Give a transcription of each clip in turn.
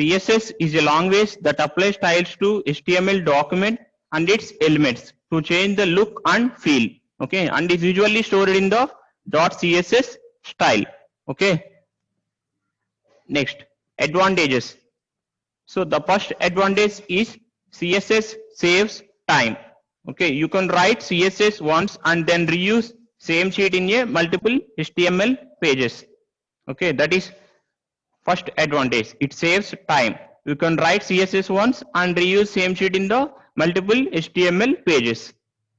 CSS is a language that applies styles to HTML document and its elements to change the look and feel. Okay, and is usually stored in the .css style. Okay. Next, advantages. So the first advantage is CSS saves time. Okay, you can write CSS once and then reuse same sheet in a multiple HTML pages. Okay, that is first advantage. It saves time. You can write CSS once and reuse same sheet in the multiple HTML pages.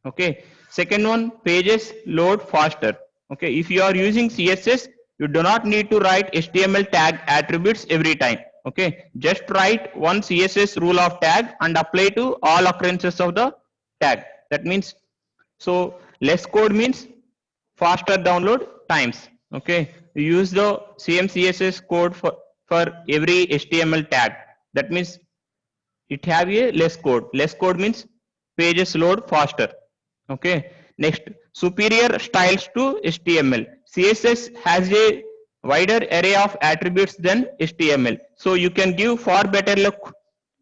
Okay. Second one, pages load faster. Okay. If you are using CSS, you do not need to write HTML tag attributes every time. Okay. Just write one CSS rule of tag and apply to all occurrences of the tag. That means, so less code means faster download times. Okay, you use the same CSS code for every HTML tag. That means it have a less code. Less code means pages load faster. Okay, next, superior styles to HTML. CSS has a wider array of attributes than HTML, so you can give far better look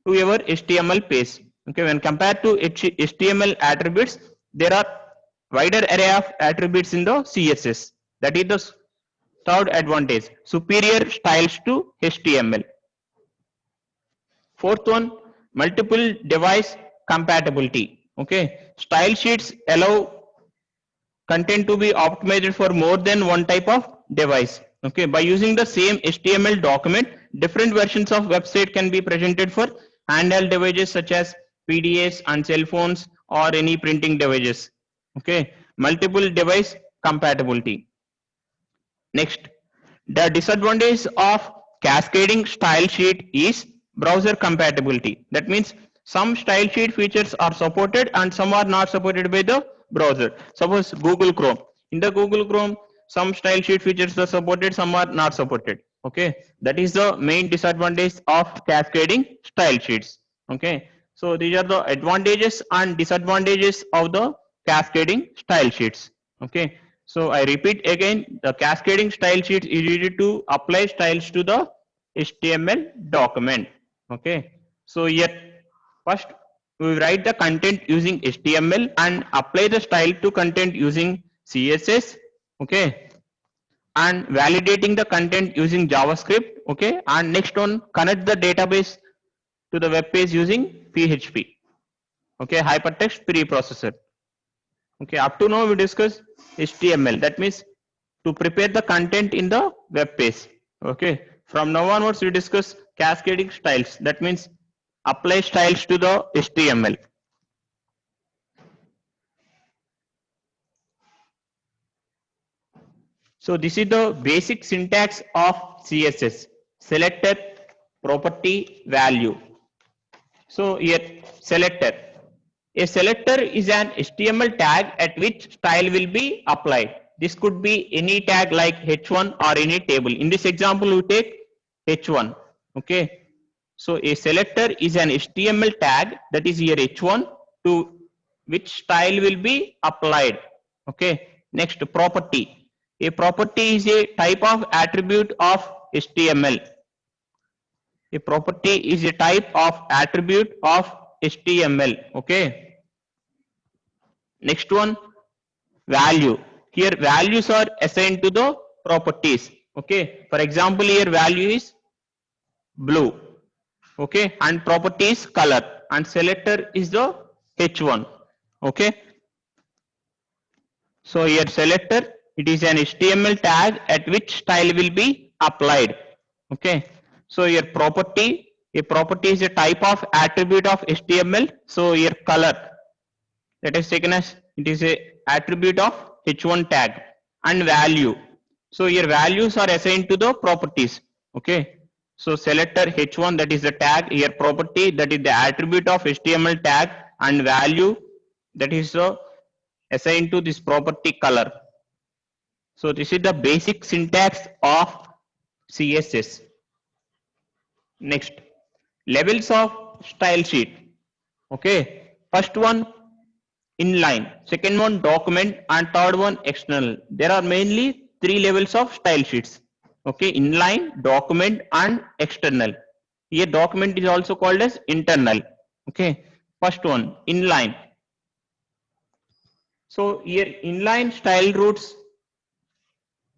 to your HTML page. Okay, when compared to HTML attributes, there are wider array of attributes in the CSS. That is the third advantage, superior styles to HTML. Fourth one, multiple device compatibility. Okay, style sheets allow content to be optimized for more than one type of device. Okay, by using the same HTML document, different versions of website can be presented for handheld devices such as PDAs and cell phones or any printing devices. Okay, multiple device compatibility. Next, the disadvantage of cascading style sheet is browser compatibility. That means some style sheet features are supported and some are not supported by the browser. Suppose Google Chrome. In the Google Chrome, some style sheet features are supported, some are not supported. Okay, that is the main disadvantage of cascading style sheets. Okay, so these are the advantages and disadvantages of the cascading style sheets. Okay, so I repeat again, the cascading style sheets is used to apply styles to the HTML document. Okay, so here first we write the content using HTML and apply the style to content using CSS. Okay, and validating the content using JavaScript. Okay, and next one, connect the database to the web page using PHP. Okay, hypertext preprocessor. Okay, up to now we discuss HTML. That means to prepare the content in the web page. Okay, from now onwards we discuss cascading styles. That means apply styles to the HTML. So this is the basic syntax of CSS. Selector, property, value. So here selector. A selector is an HTML tag at which style will be applied. This could be any tag like H1 or any table. In this example, we take H1. Okay. So a selector is an HTML tag that is here H1 to which style will be applied. Okay. Next, property. A property is a type of attribute of HTML. A property is a type of attribute of HTML. Okay. Next one, value. Here values are assigned to the properties. Okay. For example, here value is blue. Okay. And property is color. And selector is the H1. Okay. So here selector, it is an HTML tag at which style will be applied. Okay. So here property, a property is a type of attribute of HTML. So here color, that is taken as it is a attribute of H1 tag. And value, so here values are assigned to the properties. Okay. So selector H1, that is the tag, here property, that is the attribute of HTML tag, and value, that is assigned to this property color. So this is the basic syntax of CSS. Next, levels of style sheet. Okay, first one inline, second one document, and third one external. There are mainly three levels of style sheets. Okay, inline, document, and external. Here document is also called as internal. Okay, first one inline. So here inline style rules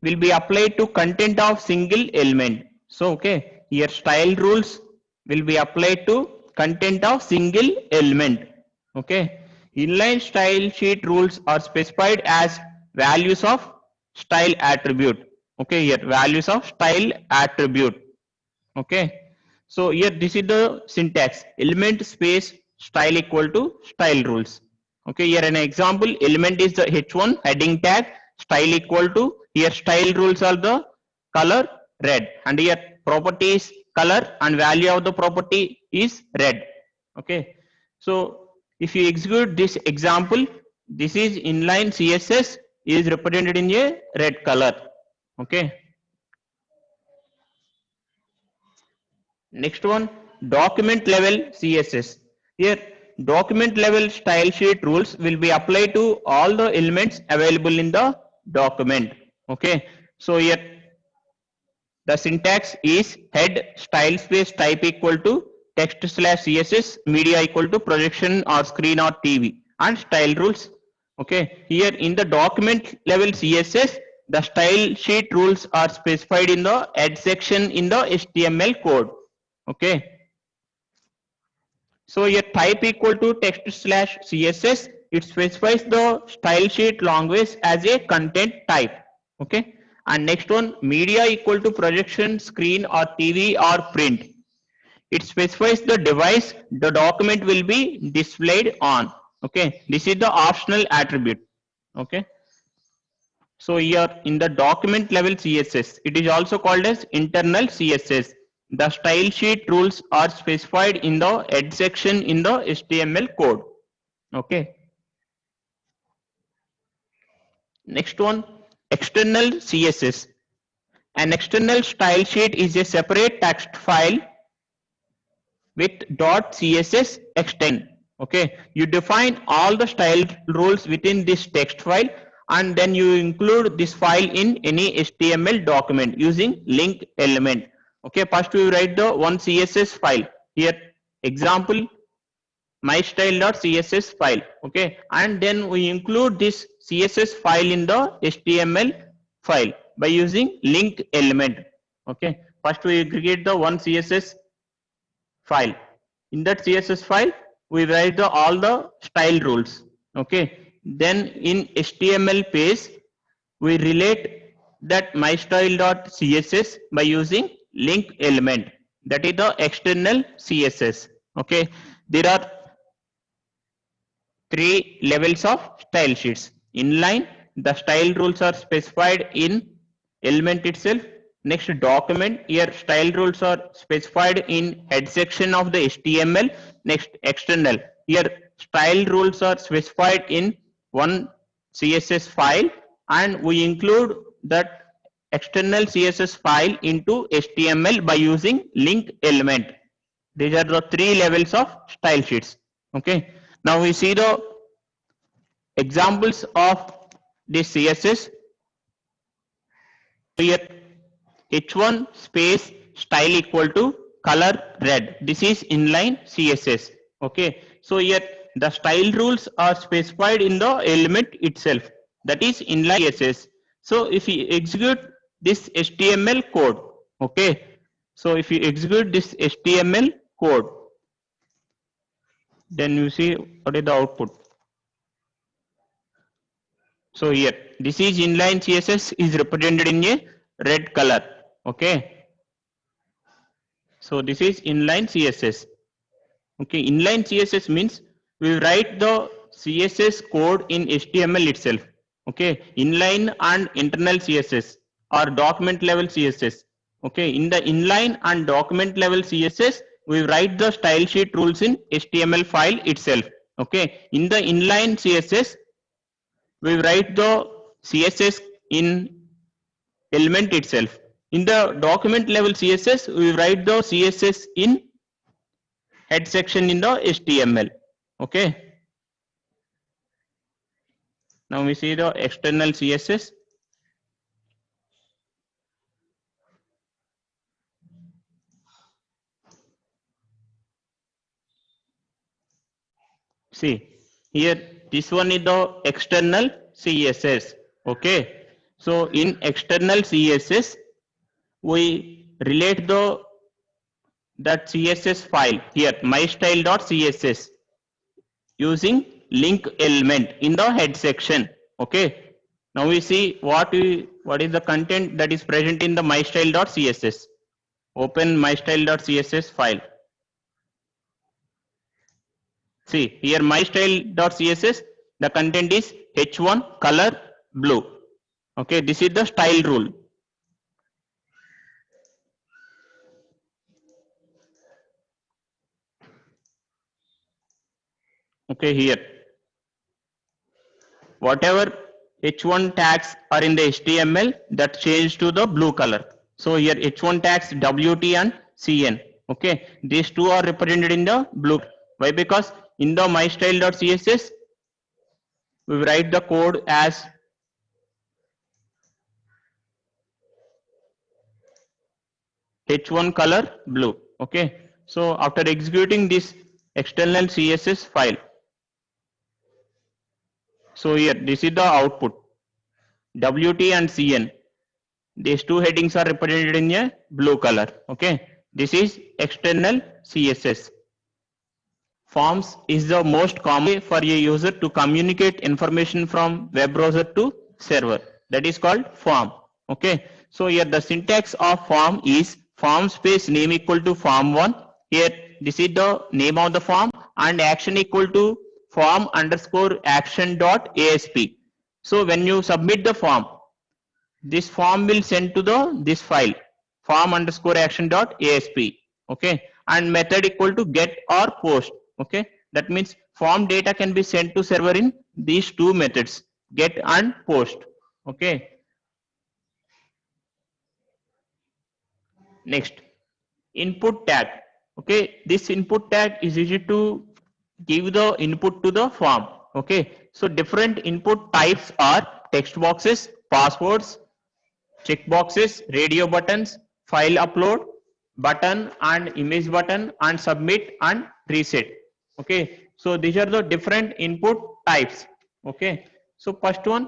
will be applied to content of single element. So okay, here style rules will be applied to content of single element. Okay, inline style sheet rules are specified as values of style attribute. Okay, here values of style attribute. Okay, so here this is the syntax: element space style equal to style rules. Okay, here an example: element is the h1 heading tag, style equal to, here style rules are the color red, and here properties color and value of the property is red. Okay, so if you execute this example, this is inline css is represented in a red color. Okay, next one, document level CSS. Here, document level style sheet rules will be applied to all the elements available in the document. Okay, so here the syntax is head style space type equal to text slash CSS media equal to projection or screen or TV and style rules. Okay, here in the document level CSS, the style sheet rules are specified in the head section in the HTML code. Okay, so here type equal to text slash CSS, it specifies the style sheet language as a content type. Okay, and next one, media equal to projection, screen or TV or print, it specifies the device the document will be displayed on. Okay, this is the optional attribute. Okay, so here in the document level CSS, it is also called as internal CSS. The style sheet rules are specified in the head section in the HTML code. Okay. Next one, external CSS. An external style sheet is a separate text file with .css extend. Okay, you define all the style rules within this text file and then you include this file in any HTML document using link element. Okay, first we write the one CSS file. Here example mystyle.css file. Okay, and then we include this CSS file in the HTML file by using link element. Okay, first we aggregate the one CSS file. In that CSS file, we write the all the style rules. Okay. Then in HTML page, we relate that mystyle.css by using link element. That is the external CSS. Okay. There are three levels of style sheets. Inline, the style rules are specified in element itself. Next, document, here style rules are specified in head section of the HTML. Next, external, here style rules are specified in one CSS file and we include that external CSS file into HTML by using link element. These are the three levels of style sheets. Okay. Now we see the examples of this CSS. Here h1 space style equal to color red. This is inline CSS. Okay. So here the style rules are specified in the element itself. That is inline CSS. So if you execute this HTML code, okay. So if you execute this HTML code, then you see what is the output. So here this is inline CSS is represented in a red color. Okay. So this is inline CSS. Okay, inline CSS means we write the CSS code in HTML itself. Okay, inline and internal CSS or document level CSS. Okay, in the inline and document level CSS, we write the style sheet rules in HTML file itself. Okay, in the inline CSS, we write the CSS in element itself. In the document level CSS, we write the CSS in head section in the HTML. Okay. Now we see the external CSS. See here, this one is the external CSS. Okay, so in external CSS we relate that CSS file here mystyle.css using link element in the head section. Okay, now we see what is the content that is present in the mystyle.css. Open mystyle.css file. See here mystyle.css, the content is h1 color blue. Okay, this is the style rule. Okay, here whatever h1 tags are in the HTML, that change to the blue color. So here h1 tags WT and CN. Okay, these two are represented in the blue. Why? Because in the mystyle.css we write the code as h1 color blue. Okay, so after executing this external CSS file, so here this is the output WT and CN. These two headings are represented in a blue color. Okay, this is external CSS. Forms is the most common way for a user to communicate information from web browser to server. That is called form. Okay, so here the syntax of form is form space name equal to form1. Here this is the name of the form, and action equal to form underscore action dot asp. So when you submit the form, this form will send to this file form underscore action dot asp. Okay, and method equal to get or post. Okay, that means form data can be sent to server in these two methods, get and post. Okay, next, input tag. Okay, this input tag is used to give the input to the form. Okay, so different input types are text boxes, passwords, checkboxes, radio buttons, file upload button and image button, and submit and reset. Okay, so these are the different input types. Okay, so first one,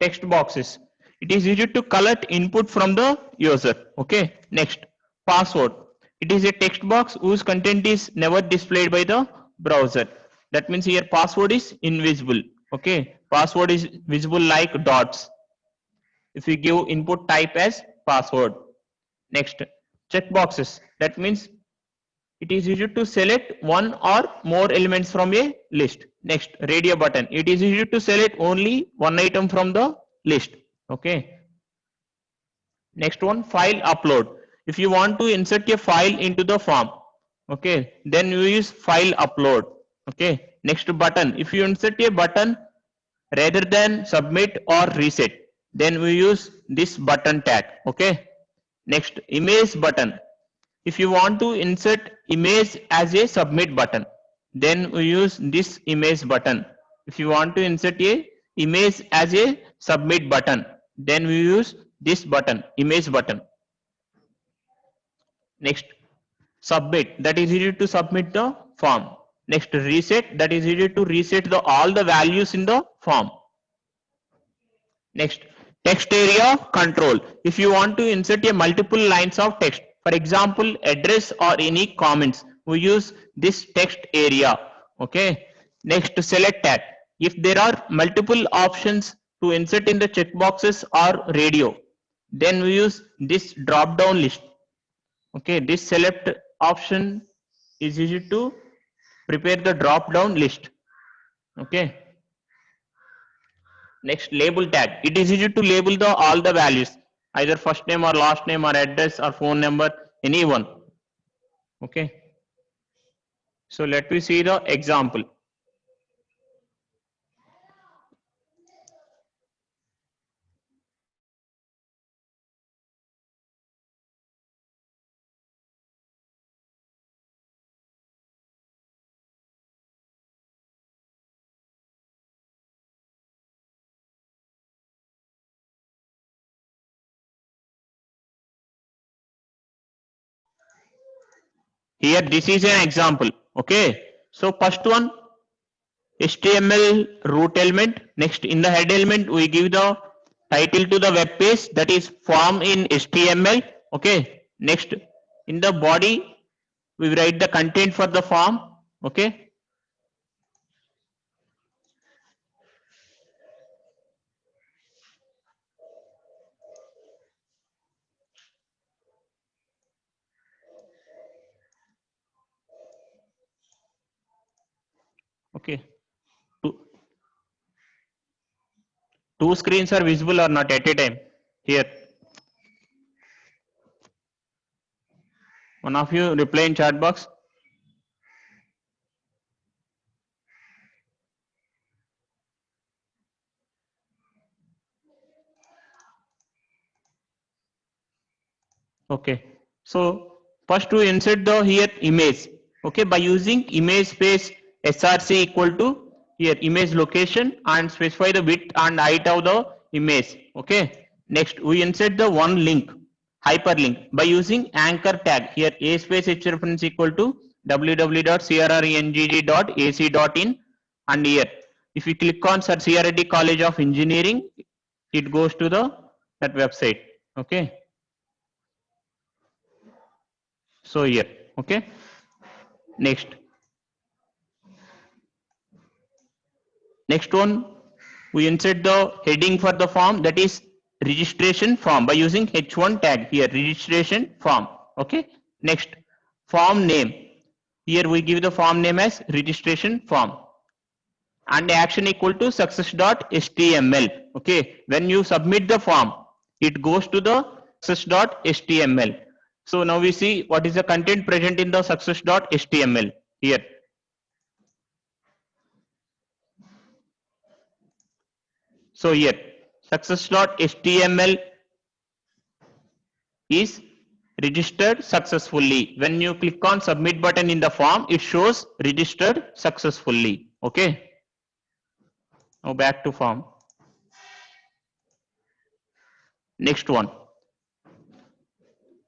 text boxes. It is used to collect input from the user. Okay, next, password. It is a text box whose content is never displayed by the browser. That means here password is invisible. Okay, password is visible like dots if we give input type as password. Next, checkboxes. That means it is used to select one or more elements from a list. Next, radio button. It is used to select only one item from the list. Okay. Next one, file upload. If you want to insert a file into the form, okay, then you use file upload. Okay. Next, button. If you insert a button rather than submit or reset, then we use this button tag. Okay, next, image button. If you want to insert image as a submit button, then we use this image button. If you want to insert a image as a submit button, then we use this button, image button. Next, submit, that is needed to submit the form. Next, reset, that is needed to reset all the values in the form. Next, text area control. If you want to insert a multiple lines of text, for example, address or any comments, we use this text area. Okay. Next, select tag. If there are multiple options to insert in the checkboxes or radio, then we use this drop down list. Okay, this select option is used to prepare the drop down list. Okay. Next, label tag. It is used to label all the values, either first name or last name or address or phone number, any one. Okay. So let me see the example. Here, this is an example. Okay. So first one, HTML root element. Next, in the head element, we give the title to the web page, that is form in HTML. Okay. Next, in the body, we write the content for the form. Okay. Okay. Two, two screens are visible or not at a time? Here. One of you reply in chat box. Okay. So first we insert the here image. Okay, by using image space src equal to here image location and specify the width and height of the image. Okay. Next we insert the one link, hyperlink, by using anchor tag. Here a space h reference equal to www.crengg.ac.in, and here if you click on Sir C.R. Reddy College of Engineering, it goes to the that website. Okay. So here, okay. Next one, we insert the heading for the form, that is registration form, by using h1 tag. Here registration form. Okay. Next, form name. Here we give the form name as registration form, and action equal to success.html. Okay. When you submit the form, it goes to the success.html. So now we see what is the content present in the success.html here. So here success.html is registered successfully. When you click on submit button in the form, it shows registered successfully. Okay. Now back to form. Next one,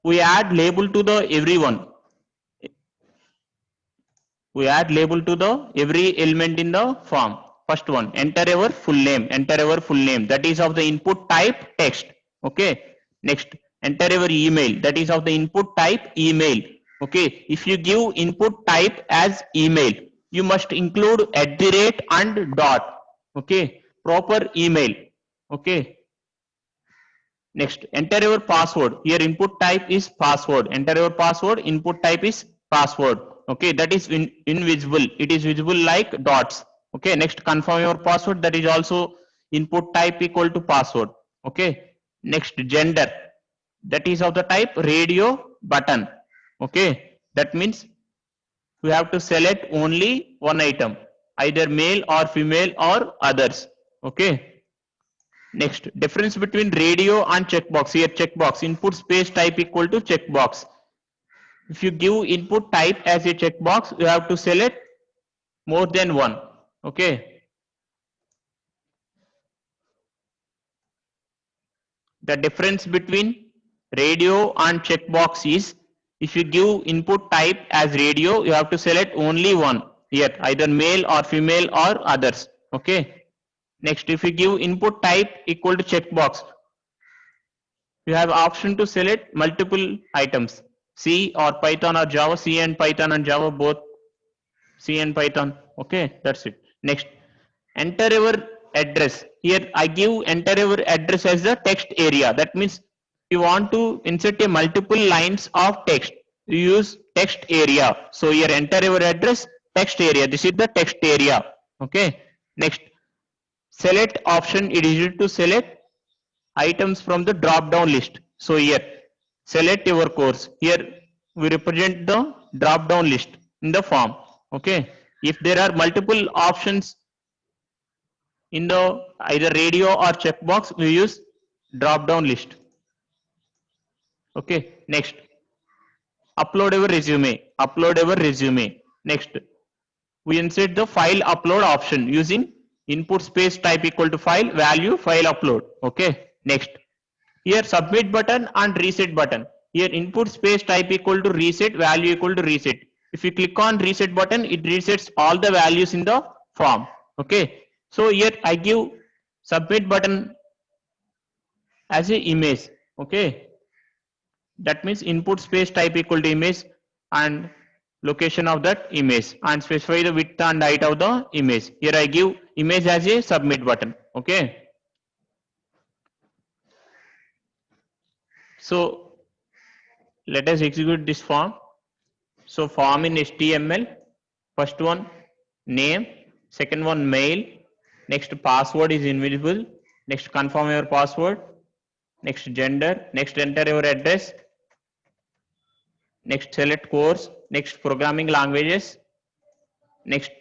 we add label to the everyone. We add label to the every element in the form. First one, enter our full name. Enter our full name, that is of the input type text. Okay. Next, enter our email, that is of the input type email. Okay. If you give input type as email, you must include @ and dot. Okay. Proper email. Okay. Next, enter your password. Here input type is password. Enter your password. Input type is password. Okay, that is invisible. It is visible like dots. Okay, next, confirm your password. That is also input type equal to password. Okay, next, gender. That is of the type radio button. Okay, that means we have to select only one item, either male or female or others. Okay. Next, difference between radio and checkbox. Here checkbox, input space type equal to checkbox. If you give input type as a checkbox, you have to select more than one. Okay. The difference between radio and checkbox is, if you give input type as radio, you have to select only one. Here either male or female or others. Okay. Next, if you give input type equal to checkbox, you have option to select multiple items, C or Python or Java. C and Python and Java both, C and Python. Okay, that's it. Next, enter your address. Here I give enter your address as the text area. That means you want to insert a multiple lines of text, you use text area. So here enter your address, text area. This is the text area. Okay. Next, select option, it is used to select items from the drop down list. So here select your course. Here we represent the drop down list in the form. Okay. If there are multiple options in the either radio or checkbox, we use drop down list. Okay. Next, upload our resume. Upload our resume. Next, we insert the file upload option using input space type equal to file, value, file upload. Okay. Next, here submit button and reset button. Here input space type equal to reset, value equal to reset. If If you click on reset button, it resets all the values in the form. Okay. So here I give submit button as a image. Okay. That means input space type equal to image and location of that image, and specify the width and height of the image. Here I give image as a submit button. Okay. So let us execute this form. So form in HTML, first one name, second one mail, next password is invisible, next confirm your password, next gender, next enter your address, next select course, next programming languages, next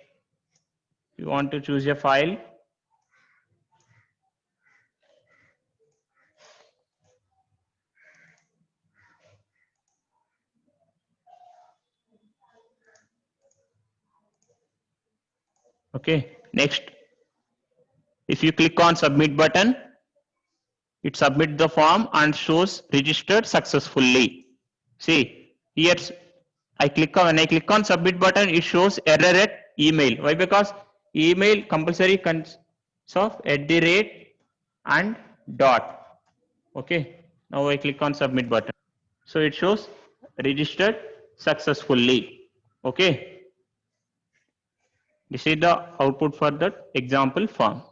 you want to choose a file, okay. Next, if you click on submit button, it submits the form and shows registered successfully. See, here when I click on submit button, it shows error at email. Why? Because email compulsory consists of @ and dot. Okay. Now I click on submit button. So it shows registered successfully. Okay. This is the output for that example form.